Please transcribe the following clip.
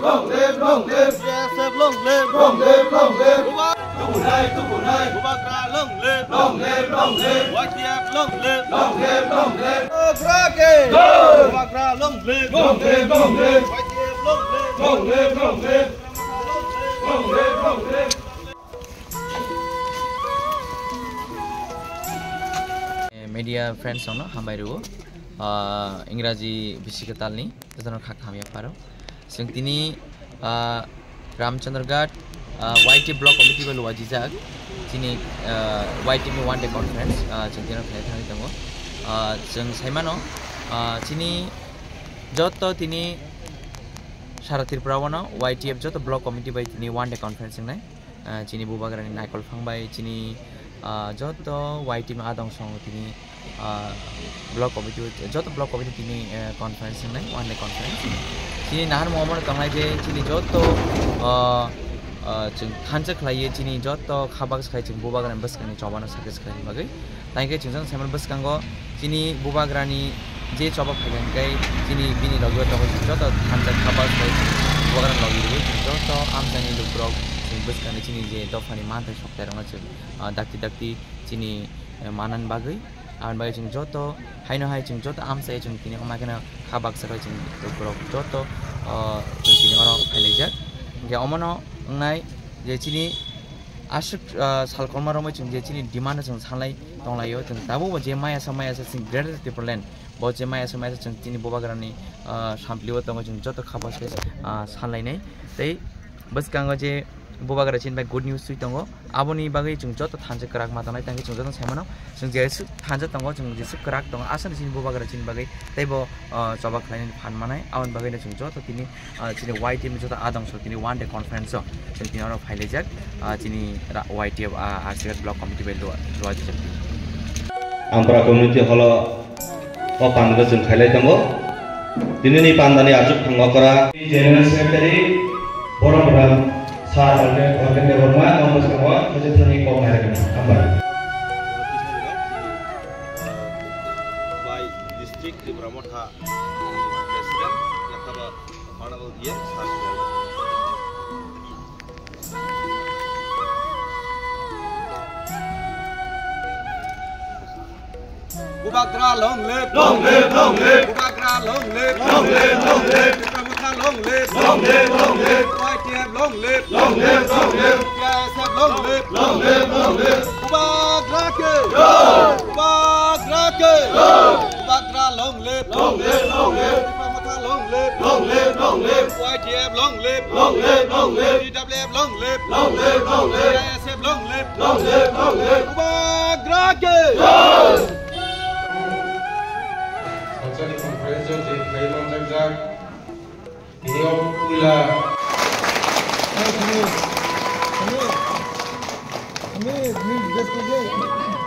long live, long live. BSF long live, long live, long live. Tupunai, Bubakra long live, long live, long live. YTF long live, long live, long live. Grake, Bubakra long live, long live, long live. YTF long live, long live, long live. long live, long live. Media friends ono hambai ru इंराजी बिसिक तालनी तजन खा खामिया पारो जों तिनी रामचंद्रघाट YT block committee को लुआ जिजाग तिनी वाईटी में वन डे कॉन्फ्रेंस जों तिनो खाय थांग दङ जों साइमानो तिनी जत तिनी सारा त्रिपुरावनो वाईटीएफ जत ब्लॉक कमिटी बाय तिनी वन डे कॉन्फ्रेंस नै तिनी बुबाग्रानि नायकल फांबाय तिनी जत वाईटी में आदं सं तिनी ब्लॉक कमिटी जो तो ब्लॉक कमिटी तिनी कॉन्फ्रेंस नै वन डे कॉन्फ्रेंस तिनी नाहार मोहम्मद तंगलाय जे तिनी जो तो जों खानसे खलायो तिनी जो तो खाबाग खाय जों बुबाग्रानि बसकानि चबानो साकेस खाय बागै ताइके जों साइमन बसकांगो तिनी बुबाग्रानि जे चबा खायगन गाय तिनी बिनि लगयो तो जो तो खानसे खाबाग खाय बुबाग्रानि लगयो जो तो आमदानि लुब्रक जों बसकानि तिनी जे दफानि मानथाय सप्ताहरंगा जों दाक्ति दाक्ति तिनी मानन बागै आन बाय जों जो तो हायनो हाय जों जो तो आमसाय जों तिनी मागना खाबाग साखाय जों लुब्रक जो तो जों तिनी अर फायलायजाक जे अमनो नाय जे तिनी आसुक सालकरमा रमै जों जे तिनी डिमान्ड जों सानलाय दंलायो जों दाबो जे माया जों ग्रेटर टिपरलेन्ड बो जे माया जों तिनी बुबाग्रानि सामप्लिव दङ जों जो तो खाबाग सानलायनाय तै बसकांगो जे बुबाग्रा चिन बाय गुड न्यूज सुइ दङ आबोनि बागै जों जो तो थानजे कराक मातनाय तांगे जों जन साइमानो जों जेसु थानजे दङ जों जेसु कराक दङ आसन चिन बुबाग्रा चिन बागै तैबो चबा खलायनि फान मानाय आवन बागै जों जो तो तिनी चिनि वाईटी में जो तो आदं सो तिनी वन डे कॉन्फ्रेंस जों तिनी अर फाइलेजाक चिनि वाईटी आरसीएस ब्लॉक कमिटी बाय लवा जिजक आमफ्रा कमिटी हल ओ पानगो जों खायलाय दङ दिनैनि पान्दानि आजुक थांगकरा जेनेरेल सेक्रेटारि बरमरा सार organ development nomor semua kerja training kau mereka tambah. By district di Bramotha president yang kaba honorable dia Bubagra long live, long live, long live. Bubagra long live, long live, long live. Bramotha long live, long live, long live. YTF long live, long live, long live. BSF long live, long live, long live. Bubagra ke, Bubagra ke, Bubagra long live, long live, long live. Bramotha long live, long live, long live. YTF long live, long live, long live. DWF long live, long live, long live. BSF long live, long live, long live. Bubagra ke. Di konferensi di Kaiman Jagjak ini pula Ini best